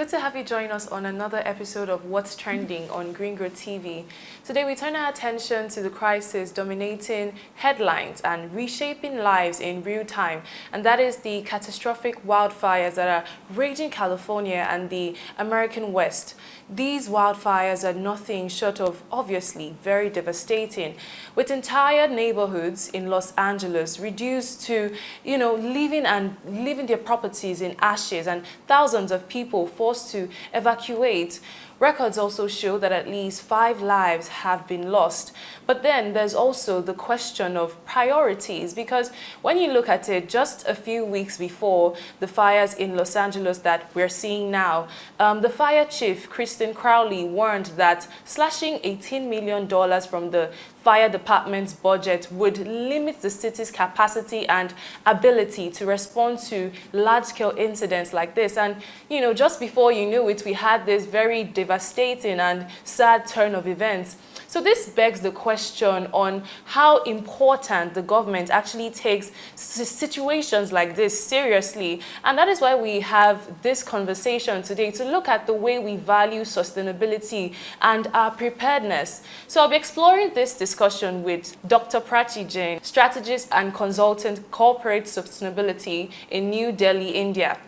good to have you join us on another episode of What's Trending on Green Growth TV. Today we turn our attention to the crisis dominating headlines and reshaping lives in real time, and that is the catastrophic wildfires that are raging California and the American West. These wildfires are nothing short of obviously very devastating, with entire neighborhoods in Los Angeles reduced to, leaving their properties in ashes and thousands of people forced to evacuate. Records also show that at least 5 lives have been lost. But then there's also the question of priorities, because when you look at it, just a few weeks before the fires in Los Angeles that we're seeing now, the fire chief, Kristen Crowley, warned that slashing $18 million from the fire department's budget would limit the city's capacity and ability to respond to large-scale incidents like this. And, just before you knew it, we had this very devastating and sad turn of events. So this begs the question on how important the government actually takes situations like this seriously. And that is why we have this conversation today, to look at the way we value sustainability and our preparedness. So I'll be exploring this discussion with Dr. Prachi Jain, strategist and consultant corporate sustainability in New Delhi, India.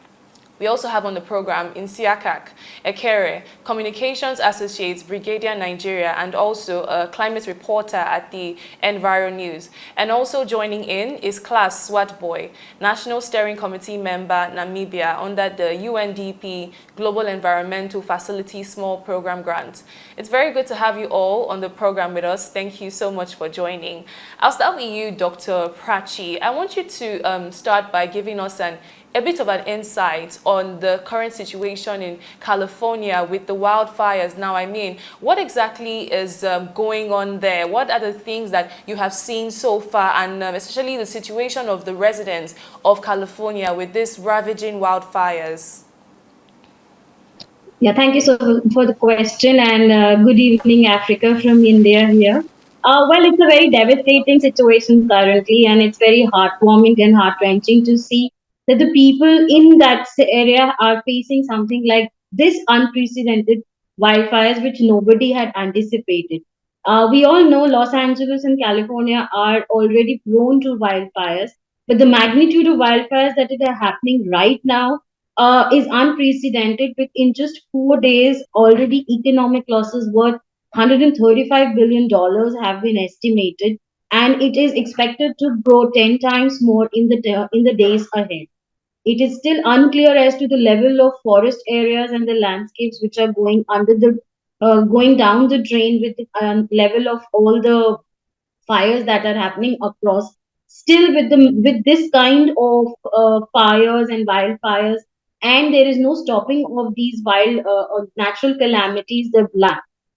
We also have on the program Isiaka Ekere, Communications Associates, Brigadier Nigeria, and also a climate reporter at the Enviro News. And also joining in is Class Swatboy, National Steering Committee member, Namibia, under the UNDP Global Environmental Facility Small Program Grant. It's very good to have you all on the program with us. Thank you so much for joining. I'll start with you, Dr. Prachi. I want you to start by giving us a bit of an insight on the current situation in California with the wildfires. Now, what exactly is going on there? What are the things that you have seen so far, and especially the situation of the residents of California with these ravaging wildfires? Yeah, thank you so much for the question, and good evening, Africa from India here. Well, it's a very devastating situation currently, and it's very heartwarming and heart-wrenching to see that the people in that area are facing something like this unprecedented wildfires, which nobody had anticipated. We all know Los Angeles and California are already prone to wildfires, but the magnitude of wildfires that are happening right now is unprecedented. Within just 4 days, already economic losses worth $135 billion have been estimated, and it is expected to grow 10 times more in the days ahead. It is still unclear as to the level of forest areas and the landscapes which are going down the drain with the level of all the fires that are happening across. Still, with this kind of fires and wildfires, and there is no stopping of these wild natural calamities, the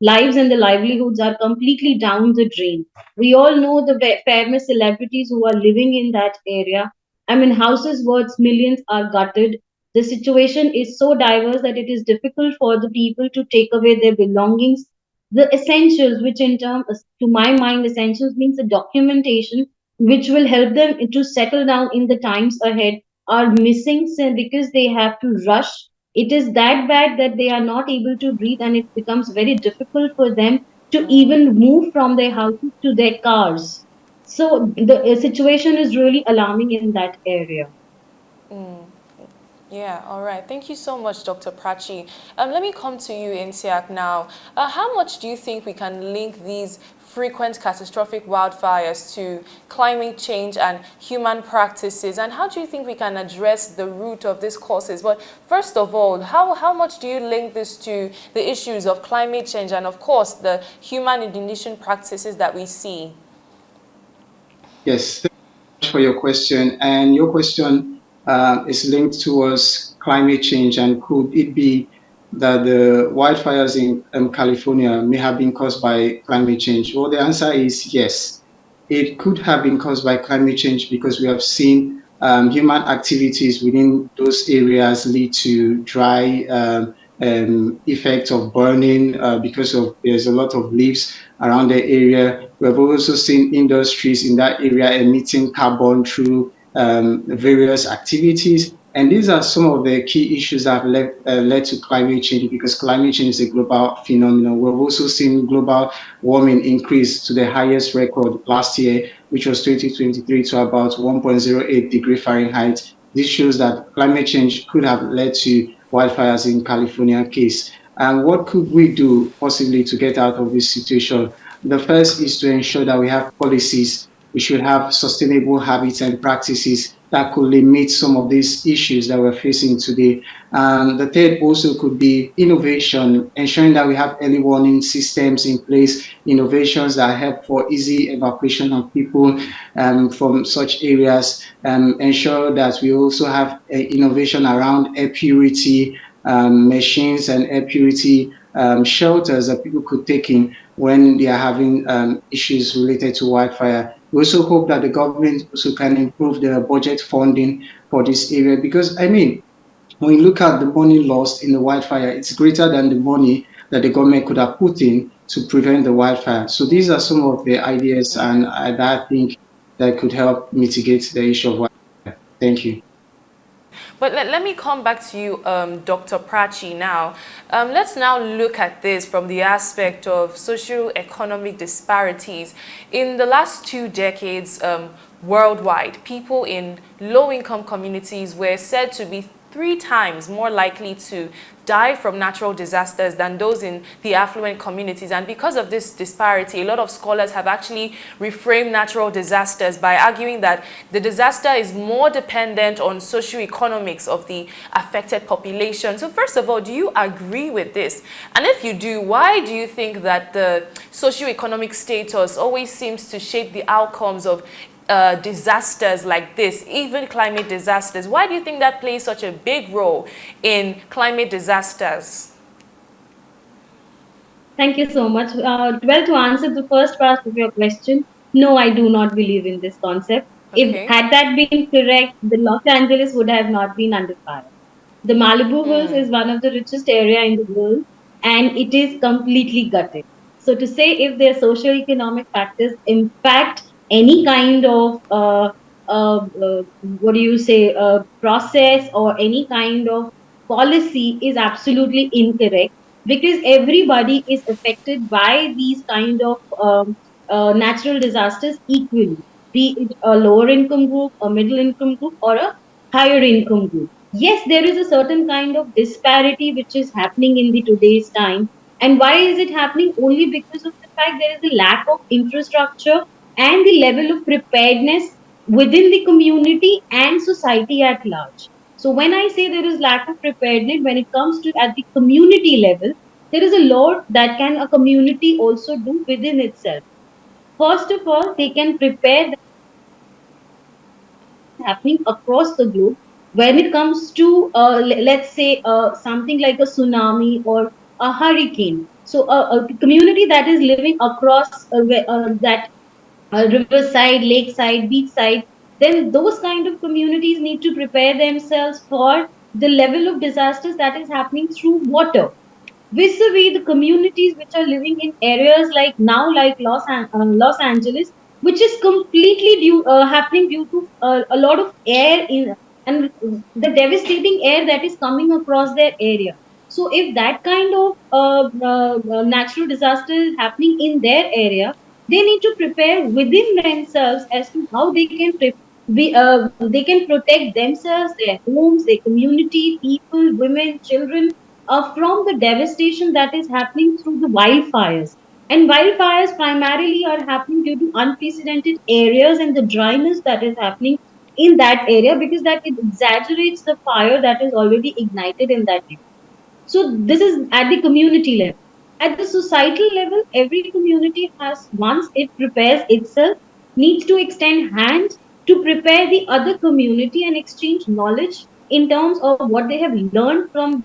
lives and the livelihoods are completely down the drain. We all know the famous celebrities who are living in that area. Houses worth millions are gutted. The situation is so diverse that it is difficult for the people to take away their belongings. The essentials, which in term, to my mind, essentials means the documentation which will help them to settle down in the times ahead, are missing, because they have to rush. It is that bad that they are not able to breathe, and it becomes very difficult for them to even move from their houses to their cars. So the situation is really alarming in that area. Yeah, all right. Thank you so much, Dr. Prachi. Let me come to you, Insiak, now. How much do you think we can link these frequent catastrophic wildfires to climate change and human practices? And how do you think we can address the root of these causes? But first of all, how much do you link this to the issues of climate change and, of course, the human indignation practices that we see? Yes, thank you much for your question. And your question is linked towards climate change, and could it be that the wildfires in California may have been caused by climate change? Well, the answer is yes. It could have been caused by climate change because we have seen human activities within those areas lead to dry effect of burning because there's a lot of leaves around the area. We have also seen industries in that area emitting carbon through various activities. And these are some of the key issues that have led to climate change, because climate change is a global phenomenon. We've also seen global warming increase to the highest record last year, which was 2023, to about 1.08 degree Fahrenheit. This shows that climate change could have led to wildfires in California case. And what could we do possibly to get out of this situation? The first is to ensure that we have policies. We should have sustainable habits and practices that could limit some of these issues that we're facing today. The third also could be innovation, ensuring that we have early warning systems in place, innovations that help for easy evacuation of people from such areas, ensure that we also have innovation around air purity machines and air purity shelters that people could take in when they are having issues related to wildfire. We also hope that the government also can improve the budget funding for this area, because I mean, when you look at the money lost in the wildfire, it's greater than the money that the government could have put in to prevent the wildfire. So these are some of the ideas and that I think that could help mitigate the issue of wildfire. Thank you. But let me come back to you, Dr. Prachi, now. Let's now look at this from the aspect of socio-economic disparities. In the last 2 decades, worldwide, people in low-income communities were said to be 3 times more likely to die from natural disasters than those in the affluent communities. And because of this disparity, a lot of scholars have actually reframed natural disasters by arguing that the disaster is more dependent on socioeconomics of the affected population. So first of all, do you agree with this? And if you do, why do you think that the socioeconomic status always seems to shape the outcomes of disasters like this, even climate disasters? Why do you think that plays such a big role in climate disasters? Thank you so much. Well, to answer the first part of your question, no, I do not believe in this concept. If Okay. had that been correct, the Los Angeles would have not been under fire. The Malibu Hills is one of the richest area in the world, and it is completely gutted. So to say if their socio-economic factors impact any kind of what do you say process or any kind of policy is absolutely incorrect, because everybody is affected by these kind of natural disasters equally, be it a lower income group, a middle income group, or a higher income group. Yes, there is a certain kind of disparity which is happening in the today's time. And why is it happening? Only because of the fact there is a lack of infrastructure and the level of preparedness within the community and society at large. So when I say there is lack of preparedness, when it comes to at the community level, there is a lot that can a community also do within itself. First of all, they can prepare happening across the globe. When it comes to, let's say, something like a tsunami or a hurricane, so a community that is living across that riverside, lakeside, beachside, then those kind of communities need to prepare themselves for the level of disasters that is happening through water, vis-a-vis the communities which are living in areas like now like Los Angeles, which is completely happening due to a lot of air in and the devastating air that is coming across their area. So if that kind of natural disaster is happening in their area, they need to prepare within themselves as to how they can they can protect themselves, their homes, their community, people, women, children, from the devastation that is happening through the wildfires. And wildfires primarily are happening due to unprecedented areas and the dryness that is happening in that area, because that it exaggerates the fire that is already ignited in that area. So this is at the community level. At the societal level, every community has, once it prepares itself, needs to extend hand to prepare the other community and exchange knowledge in terms of what they have learned from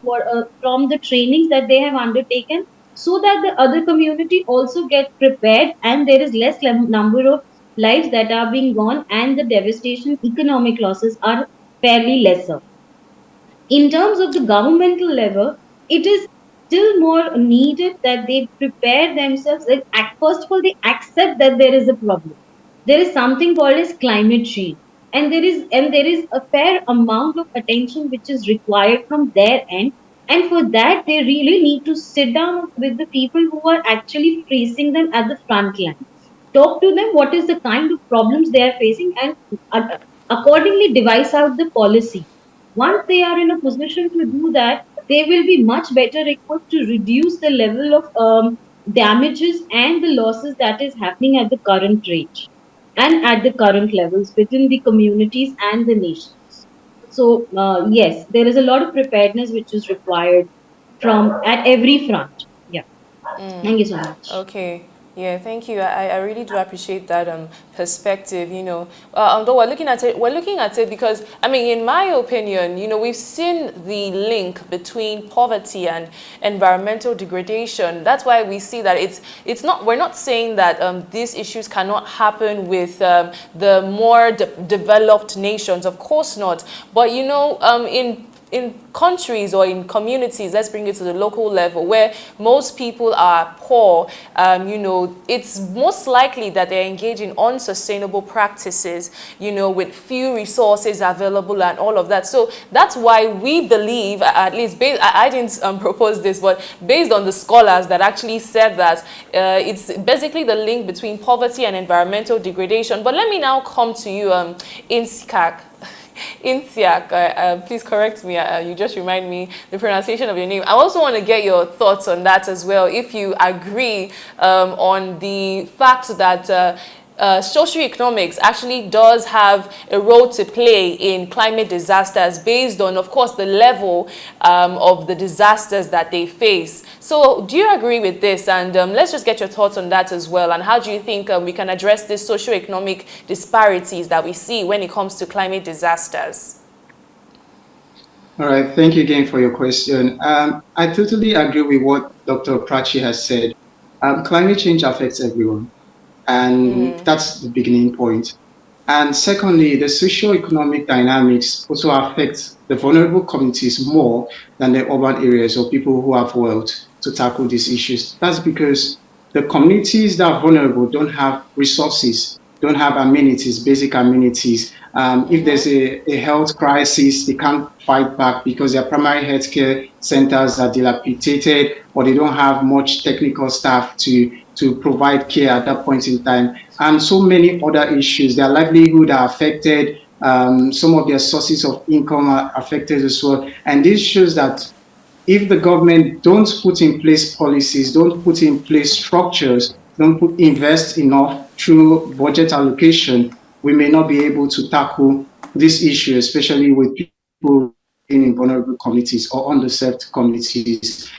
the trainings that they have undertaken, so that the other community also get prepared and there is less number of lives that are being gone and the devastation economic losses are fairly lesser. In terms of the governmental level, it is still more needed that they prepare themselves. Like, first of all, they accept that there is a problem. There is something called as climate change. and there is a fair amount of attention which is required from their end. And for that, they really need to sit down with the people who are actually facing them at the front line, talk to them what is the kind of problems they are facing, and uh, accordingly devise out the policy. Once they are in a position to do that, they will be much better equipped to reduce the level of damages and the losses that is happening at the current rate and at the current levels within the communities and the nations. So, yes, there is a lot of preparedness which is required from at every front. Yeah. Thank you so much. Okay. Yeah, thank you. I really do appreciate that perspective. Although we're looking at it because I mean, in my opinion, we've seen the link between poverty and environmental degradation. That's why we see that it's not. We're not saying that these issues cannot happen with the more developed nations. Of course not. But in countries or in communities, let's bring it to the local level, where most people are poor, it's most likely that they're engaging in unsustainable practices, with few resources available and all of that. So that's why we believe, at least I didn't propose this, but based on the scholars that actually said that it's basically the link between poverty and environmental degradation. But let me now come to you, Insikak. Insiak, please correct me. You just remind me the pronunciation of your name. I also want to get your thoughts on that as well. If you agree on the fact that socioeconomics actually does have a role to play in climate disasters based on, of course, the level of the disasters that they face. So do you agree with this? And let's just get your thoughts on that as well. And how do you think we can address these socioeconomic disparities that we see when it comes to climate disasters? All right, thank you again for your question. I totally agree with what Dr. Prachi has said. Climate change affects everyone, and that's the beginning point. And secondly, the socio-economic dynamics also affect the vulnerable communities more than the urban areas or people who have wealth to tackle these issues. That's because the communities that are vulnerable don't have resources, don't have amenities, basic amenities. If there's a health crisis, they can't fight back because their primary healthcare centers are dilapidated, or they don't have much technical staff to provide care at that point in time. And so many other issues. Their livelihood are affected. Some of their sources of income are affected as well. And this shows that if the government don't put in place policies, don't put in place structures, don't invest enough through budget allocation, we may not be able to tackle this issue, especially with people in vulnerable communities or underserved communities.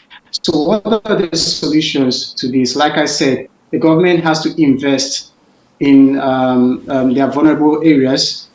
So what are the solutions to this? Like I said, the government has to invest in their vulnerable areas.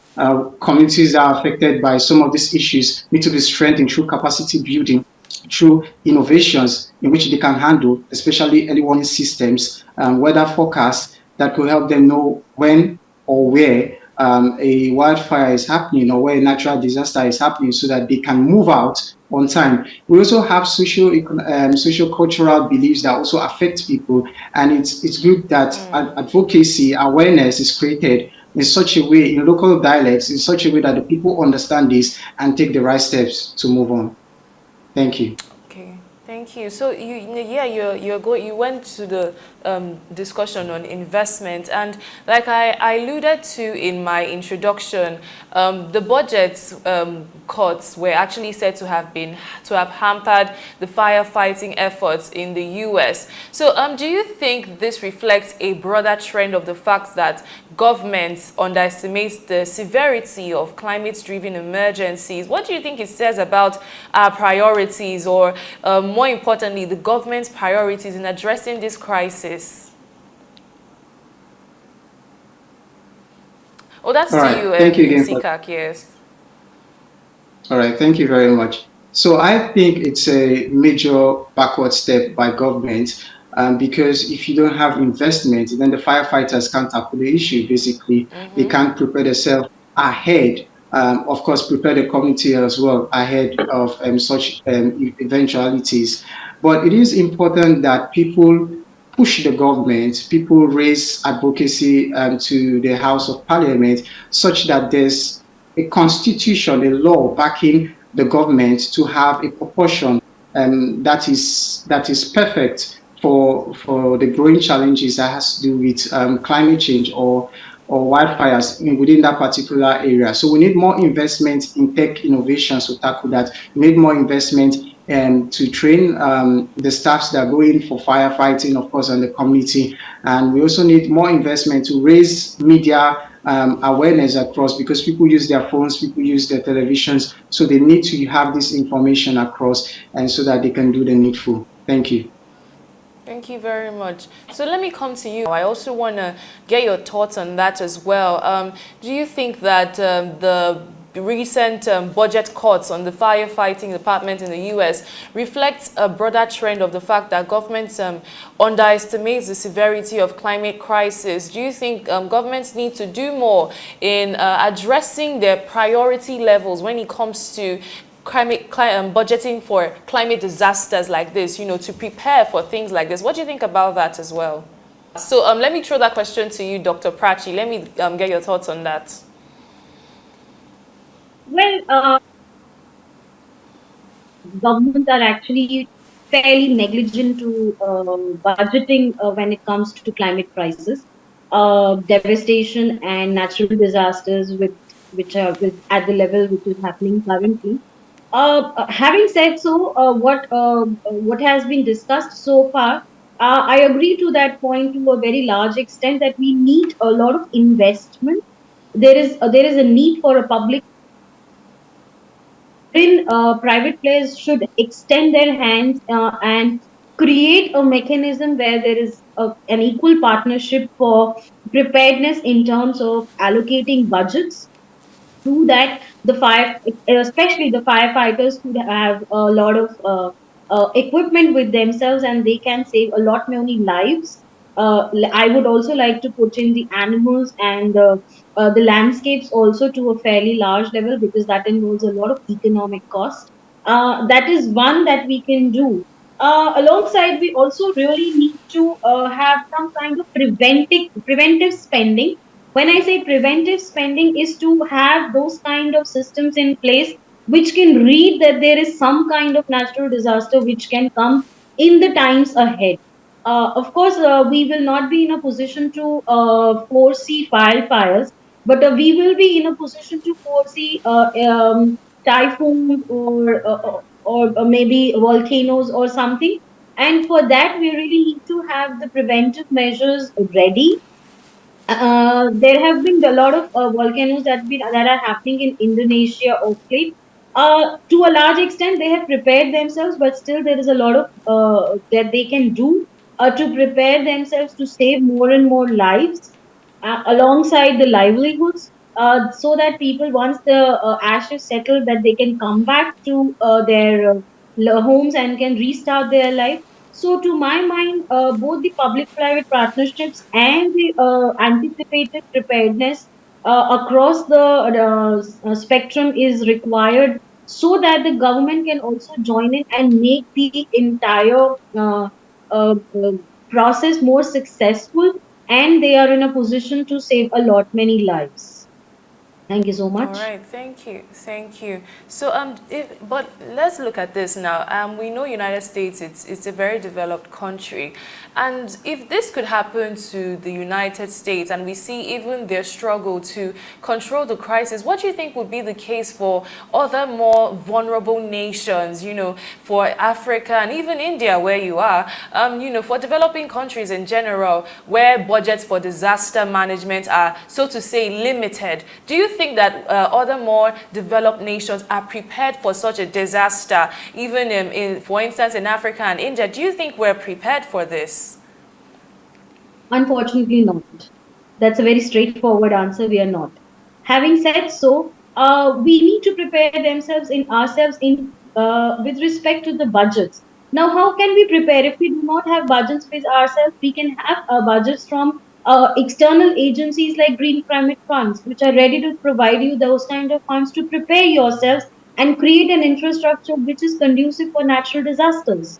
Communities that are affected by some of these issues need to be strengthened through capacity building, through innovations in which they can handle, especially early warning systems, weather forecasts that could help them know when or where a wildfire is happening or where a natural disaster is happening so that they can move out on time. We also have social-cultural beliefs that also affect people, and it's good that advocacy, awareness is created in such a way, in local dialects, in such a way that the people understand this and take the right steps to move on. Thank you. Okay, thank you. So you went to the discussion on investment, and like I alluded to in my introduction, the budget cuts were actually said to have hampered the firefighting efforts in the U.S. So do you think this reflects a broader trend of the fact that governments underestimate the severity of climate-driven emergencies? What do you think it says about our priorities, or more importantly, the government's priorities in addressing this crisis? Oh, that's right. to you, Thank you again, Sikak, yes. All right, thank you very much. So I think it's a major backward step by government, because if you don't have investment, then the firefighters can't tackle the issue. Basically, they can't prepare themselves ahead. Of course, prepare the community as well ahead of such eventualities. But it is important that people push the government, people raise advocacy to the House of Parliament such that there's a constitution, a law backing the government to have a proportion that is perfect for the growing challenges that has to do with climate change or wildfires within that particular area. So we need more investment in tech innovations to tackle that. We need more investment to train the staffs that go in for firefighting, of course, and the community. And we also need more investment to raise media awareness across, because people use their phones, people use their televisions, so they need to have this information across, and so that they can do the needful. Thank you. Thank you very much. So let me come to you. I also want to get your thoughts on that as well. Do you think that the recent budget cuts on the firefighting department in the US reflects a broader trend of the fact that governments underestimates the severity of climate crisis? Do you think governments need to do more in addressing their priority levels when it comes to budgeting for climate disasters like this, to prepare for things like this? What do you think about that as well? So let me throw that question to you, Dr. Prachi. Let me get your thoughts on that. Well, governments are actually fairly negligent to budgeting when it comes to climate crisis, devastation, and natural disasters, which are at the level which is happening currently. Having said so, what has been discussed so far, I agree to that point to a very large extent that we need a lot of investment. There is a need for a public, wherein private players should extend their hands and create a mechanism where there is an equal partnership for preparedness in terms of allocating budgets through that. The fire, especially the firefighters, could have a lot of equipment with themselves, and they can save a lot many lives. I would also like to put in the animals and the landscapes also to a fairly large level, because that involves a lot of economic cost. That is one that we can do. Alongside, we also really need to have some kind of preventive spending. When I say preventive spending, is to have those kind of systems in place which can read that there is some kind of natural disaster which can come in the times ahead. Of course, we will not be in a position to foresee wildfires, but we will be in a position to foresee typhoons or maybe volcanoes or something. And for that, we really need to have the preventive measures ready. There have been a lot of volcanoes that are happening in Indonesia of late. To a large extent, they have prepared themselves, but still there is a lot of that they can do to prepare themselves to save more and more lives alongside the livelihoods, so that people, once the ashes settle, that they can come back to their homes and can restart their life. So, to my mind, both the public-private partnerships and the anticipated preparedness across the spectrum is required, so that the government can also join in and make the entire uh, process more successful, and they are in a position to save a lot many lives. Thank you so All much. right, thank you. So but let's look at this now. We know United States, it's a very developed country, and if this could happen to the United States, and we see even their struggle to control the crisis, what do you think would be the case for other more vulnerable nations? For Africa and even India, where you are. For developing countries in general, where budgets for disaster management are, so to say, limited. Do you think that other more developed nations are prepared for such a disaster, even for instance, in Africa and India? Do you think we're prepared for this? Unfortunately, not. That's a very straightforward answer. We are not. Having said so, we need to prepare ourselves in with respect to the budgets. Now, how can we prepare if we do not have budgets with ourselves? We can have budgets from external agencies like Green Climate Funds, which are ready to provide you those kind of funds to prepare yourselves and create an infrastructure which is conducive for natural disasters.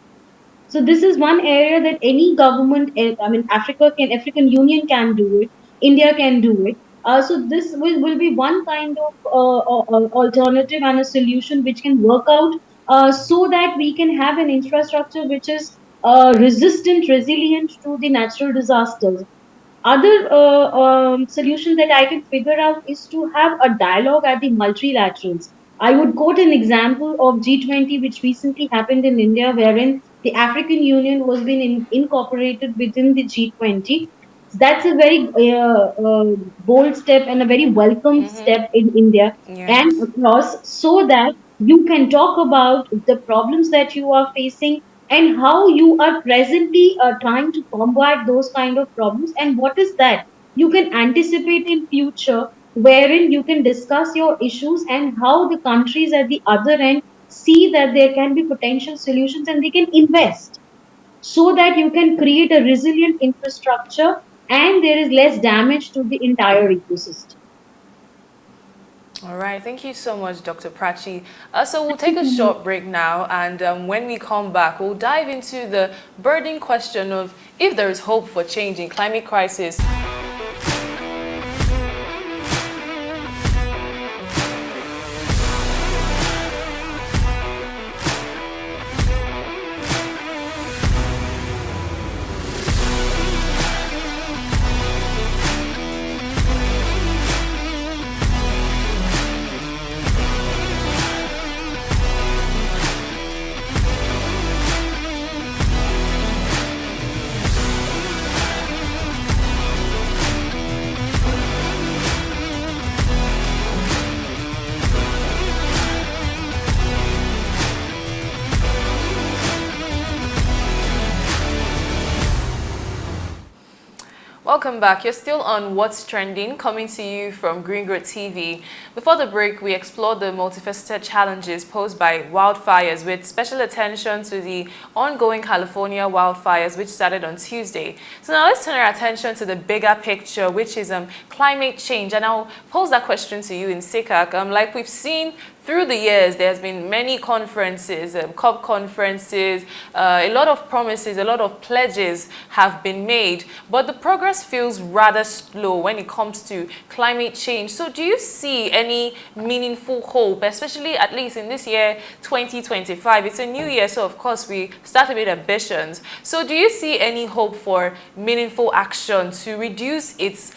So this is one area that any government, I mean, African Union can do it, India can do it. So this will be one kind of alternative and a solution which can work out, so that we can have an infrastructure which is resistant, resilient to the natural disasters. Other solution that I can figure out is to have a dialogue at the multilaterals. I would quote an example of G20, which recently happened in India, wherein the African Union was being incorporated within the G20. That's a very bold step and a very welcome step in India and Yes. across, so that you can talk about the problems that you are facing and how you are presently trying to combat those kind of problems, and what is that you can anticipate in future, wherein you can discuss your issues and how the countries at the other end see that there can be potential solutions and they can invest, so that you can create a resilient infrastructure and there is less damage to the entire ecosystem. All right, thank you so much, Dr. Prachi. So we'll take a short break now, and when we come back, we'll dive into the burning question of if there is hope for changing climate crisis. Welcome back. You're still on What's Trending, coming to you from Green Growth TV. Before the break, we explored the multifaceted challenges posed by wildfires, with special attention to the ongoing California wildfires, which started on Tuesday. So now let's turn our attention to the bigger picture, which is climate change. And I'll pose that question to you in SICAC. Like we've seen through the years, there's been many conferences, COP conferences, a lot of promises, a lot of pledges have been made, but the progress feels rather slow when it comes to climate change. So do you see any meaningful hope, especially at least in this year, 2025? It's a new year, so of course we started with ambitions. So do you see any hope for meaningful action to reduce its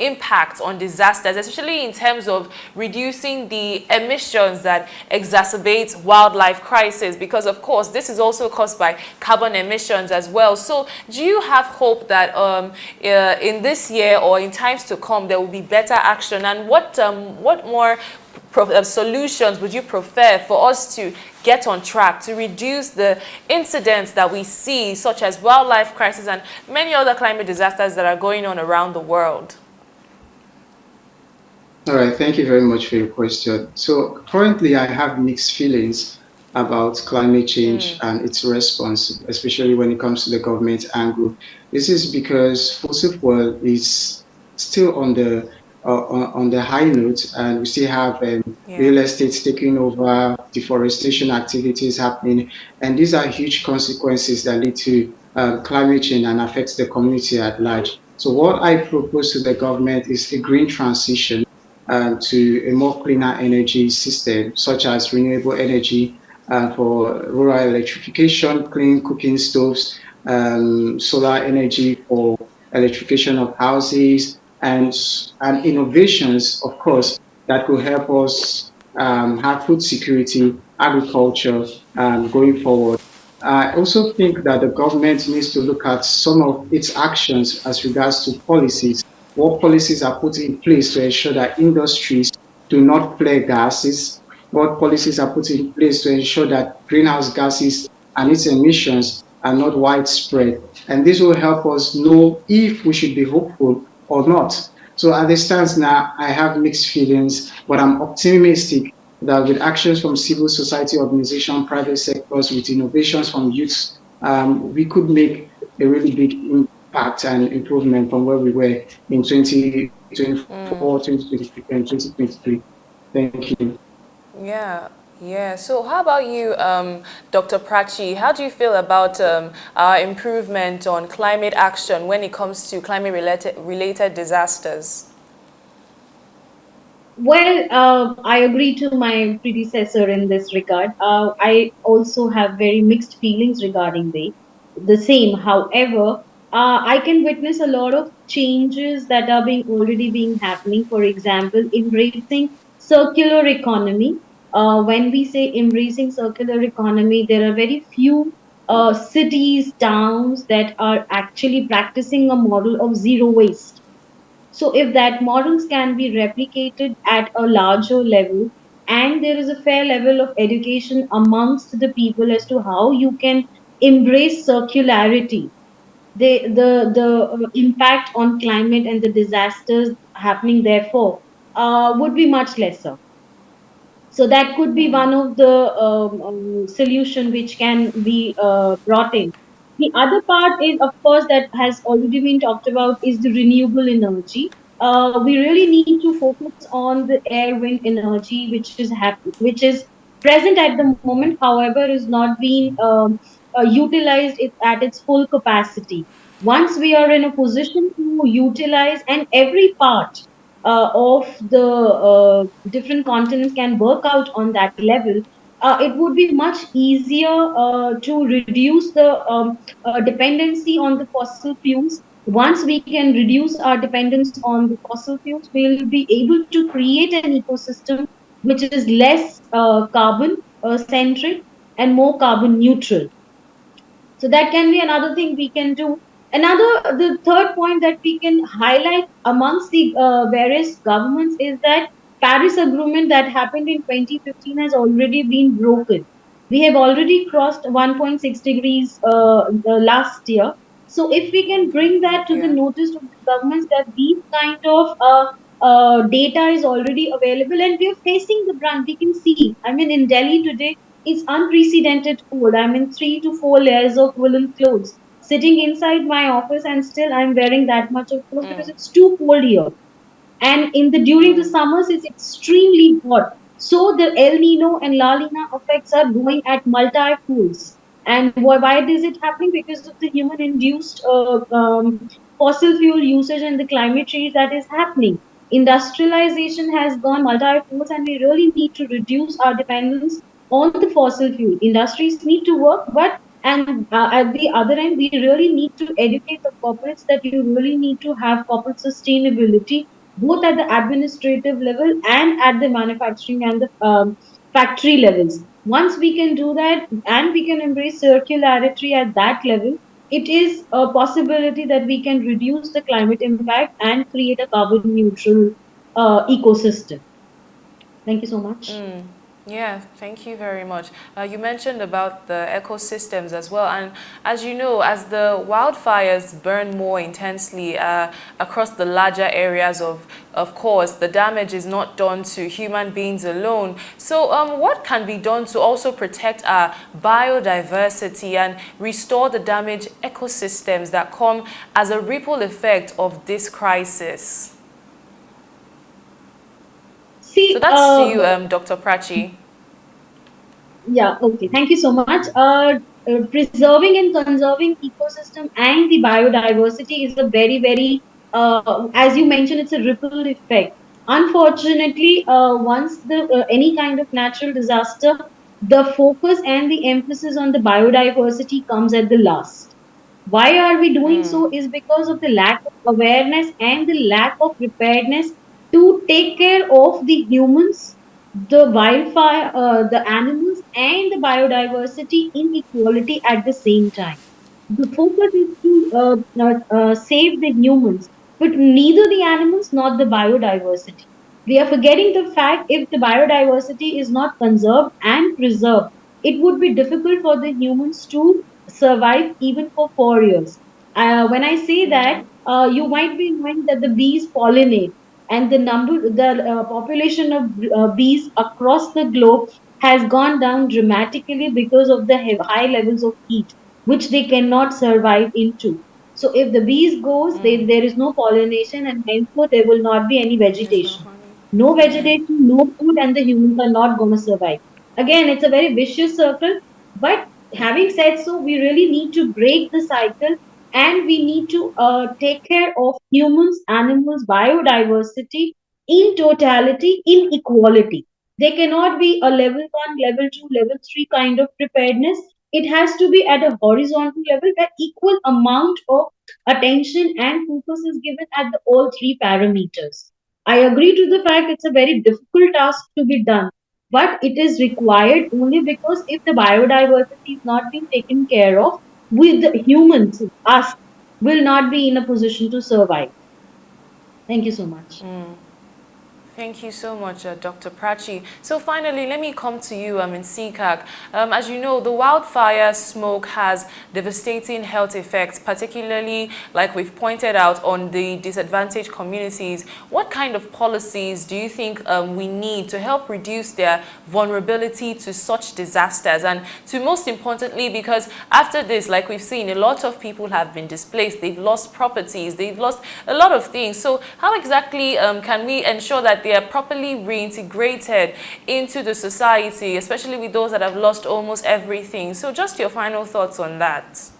impact on disasters, especially in terms of reducing the emissions that exacerbate wildlife crisis? Because of course this is also caused by carbon emissions as well. So do you have hope that in this year or in times to come there will be better action, and what more solutions would you prefer for us to get on track to reduce the incidents that we see, such as wildlife crisis and many other climate disasters that are going on around the world? All right, thank you very much for your question. So currently I have mixed feelings about climate change and its response, especially when it comes to the government angle. This is because fossil fuel is still on the high note, and we still have real estate taking over, deforestation activities happening, and these are huge consequences that lead to climate change and affects the community at large. So what I propose to the government is a green transition to a more cleaner energy system, such as renewable energy for rural electrification, clean cooking stoves, solar energy for electrification of houses, and innovations, of course, that could help us have food security, agriculture going forward. I also think that the government needs to look at some of its actions as regards to policies. What policies are put in place to ensure that industries do not flare gases? What policies are put in place to ensure that greenhouse gases and its emissions are not widespread? And this will help us know if we should be hopeful or not. So at the stance now, I have mixed feelings, but I'm optimistic that with actions from civil society organizations, private sectors, with innovations from youths, we could make a really big impact and improvement from where we were in 2024, 2023, and 2023. Thank you. Yeah. Yeah, so how about you, Dr. Prachi? How do you feel about our improvement on climate action when it comes to climate related disasters? Well, I agree to my predecessor in this regard. I also have very mixed feelings regarding the same. However, I can witness a lot of changes that are being already being happening. For example, embracing circular economy. When we say embracing circular economy, there are very few cities, towns that are actually practicing a model of zero waste. So if that models can be replicated at a larger level, and there is a fair level of education amongst the people as to how you can embrace circularity, the impact on climate and the disasters happening therefore would be much lesser. So that could be one of the solution which can be brought in. The other part is, of course, that has already been talked about is the renewable energy. We really need to focus on the air wind energy, which is present at the moment, however, is not being utilized at its full capacity. Once we are in a position to utilize, and every part of the different continents can work out on that level, it would be much easier to reduce the dependency on the fossil fuels. Once we can reduce our dependence on the fossil fuels, we'll be able to create an ecosystem which is less carbon centric and more carbon neutral. So that can be another thing we can do. The third point that we can highlight amongst the various governments is that Paris Agreement that happened in 2015 has already been broken. We have already crossed 1.6 degrees the last year. So if we can bring that to the Yeah. notice of the governments that these kind of data is already available and we are facing the brunt, we can see. I mean, in Delhi today, it's unprecedented cold. I'm in 3 to 4 layers of woolen clothes, sitting inside my office, and still I'm wearing that much of clothes because it's too cold here. And in the during the summers, it's extremely hot. So the El Nino and La Nina effects are going at multi-folds. And why is it happening? Because of the human-induced fossil fuel usage and the climate change that is happening. Industrialization has gone multi-folds, and we really need to reduce our dependence on the fossil fuel. Industries need to work, but and at the other end, we really need to educate the corporates that you really need to have corporate sustainability both at the administrative level and at the manufacturing and the factory levels. Once we can do that and we can embrace circularity at that level, it is a possibility that we can reduce the climate impact and create a carbon neutral ecosystem. Thank you so much. Yeah, thank you very much. You mentioned about the ecosystems as well, and as you know, as the wildfires burn more intensely across the larger areas of course, the damage is not done to human beings alone. So, what can be done to also protect our biodiversity and restore the damaged ecosystems that come as a ripple effect of this crisis? So See, that's to you, Dr. Prachi. yeah, okay. Thank you so much. Preserving and conserving ecosystem and the biodiversity is a very, very, as you mentioned, it's a ripple effect. Unfortunately, once the any kind of natural disaster, the focus and the emphasis on the biodiversity comes at the last. Why are we doing so? Is because of the lack of awareness and the lack of preparedness to take care of the humans, the wildfire, the animals, and the biodiversity in equality at the same time. The focus is to save the humans, but neither the animals nor the biodiversity. We are forgetting the fact if the biodiversity is not conserved and preserved, it would be difficult for the humans to survive even for 4 years. When I say that, you might be knowing that the bees pollinate, and the population of bees across the globe has gone down dramatically because of the high levels of heat which they cannot survive into. So if the bees goes, there is no pollination and henceforth there will not be any There's no vegetation. honey. No Yeah. vegetation, no food, and the humans are not going to survive. Again, it's a very vicious circle. But having said so, we really need to break the cycle, and we need to take care of humans, animals, biodiversity in totality, in equality. There cannot be a level 1, level 2, level 3 kind of preparedness. It has to be at a horizontal level where equal amount of attention and focus is given at the all three parameters. I agree to the fact it's a very difficult task to be done, but it is required only because if the biodiversity is not being taken care of, with the humans, us, will not be in a position to survive. Thank you so much. Thank you so much, Dr. Prachi. So finally, let me come to you in CCAG. As you know, the wildfire smoke has devastating health effects, particularly, like we've pointed out, on the disadvantaged communities. What kind of policies do you think we need to help reduce their vulnerability to such disasters? And to most importantly, because after this, like we've seen, a lot of people have been displaced, they've lost properties, they've lost a lot of things. So how exactly can we ensure that they are properly reintegrated into the society, especially with those that have lost almost everything? So just your final thoughts on that.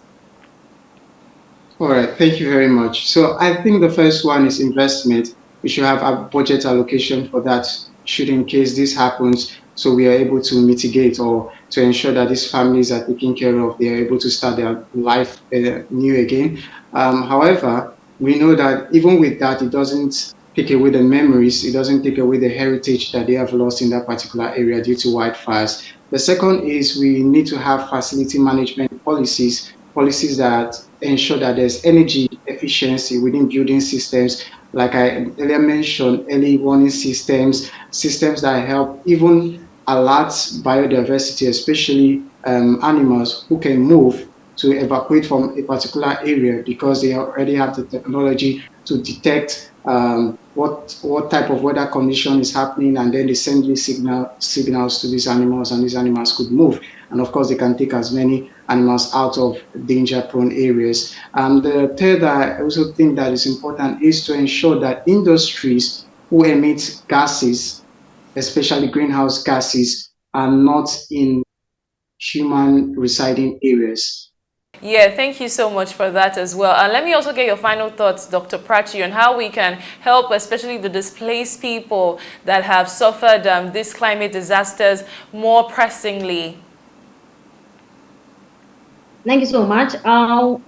All right, thank you very much. So I think the first one is investment. We should have a budget allocation for that, should in case this happens, so we are able to mitigate or to ensure that these families are taken care of, they are able to start their life new again. However, we know that even with that, it doesn't take away the memories, it doesn't take away the heritage that they have lost in that particular area due to wildfires. The second is we need to have facility management policies that ensure that there's energy efficiency within building systems. Like I earlier mentioned, early warning systems, systems that help even alert biodiversity, especially animals who can move to evacuate from a particular area because they already have the technology to detect what type of weather condition is happening, and then they send these signals to these animals, and these animals could move. And of course, they can take as many animals out of danger-prone areas. And the third, I also think that is important, is to ensure that industries who emit gases, especially greenhouse gases, are not in human residing areas. Yeah, thank you so much for that as well. And let me also get your final thoughts, Dr. Prachi, on how we can help, especially the displaced people that have suffered these climate disasters more pressingly. Thank you so much. I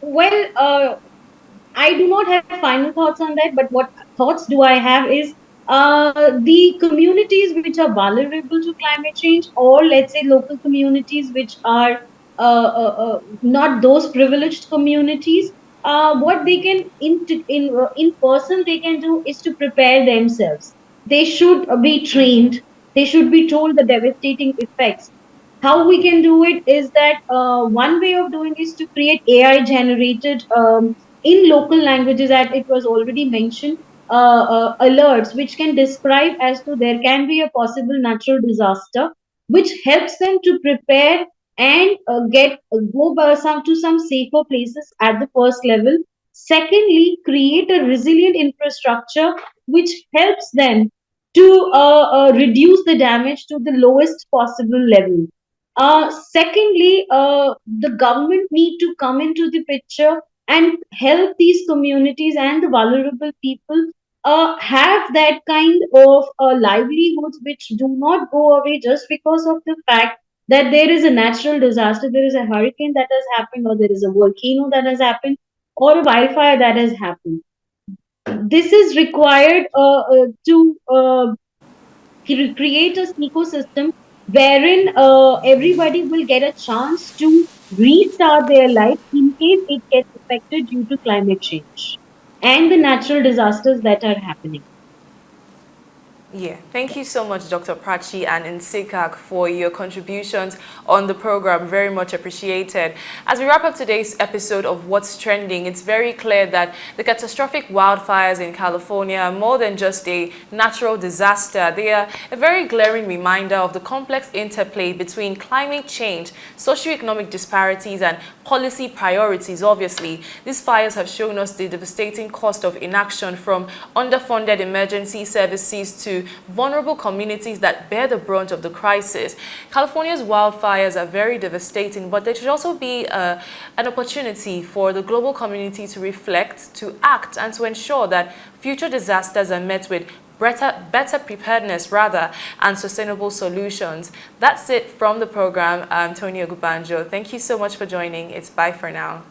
do not have final thoughts on that, but what thoughts do I have is the communities which are vulnerable to climate change, or let's say local communities which are not those privileged communities. What they can in person they can do is to prepare themselves. They should be trained. They should be told the devastating effects. How we can do it is that one way of doing is to create AI generated in local languages, that it was already mentioned, alerts which can describe as to there can be a possible natural disaster, which helps them to prepare and get go by some to some safer places at the first level. Secondly, create a resilient infrastructure which helps them to reduce the damage to the lowest possible level. Secondly, the government need to come into the picture and help these communities and the vulnerable people have that kind of livelihoods which do not go away just because of the fact that there is a natural disaster, there is a hurricane that has happened, or there is a volcano that has happened, or a wildfire that has happened. This is required to create an ecosystem wherein everybody will get a chance to restart their life in case it gets affected due to climate change and the natural disasters that are happening. Yeah, thank you so much, Dr. Prachi and Nsikak, for your contributions on the program. Very much appreciated. As we wrap up today's episode of What's Trending, it's very clear that the catastrophic wildfires in California are more than just a natural disaster. They are a very glaring reminder of the complex interplay between climate change, socioeconomic disparities, and policy priorities. Obviously, these fires have shown us the devastating cost of inaction, from underfunded emergency services to to vulnerable communities that bear the brunt of the crisis. California's wildfires are very devastating, but there should also be an opportunity for the global community to reflect, to act, and to ensure that future disasters are met with better preparedness and sustainable solutions. That's it from the program. I'm Tony Ogubanjo. Thank you so much for joining. It's bye for now.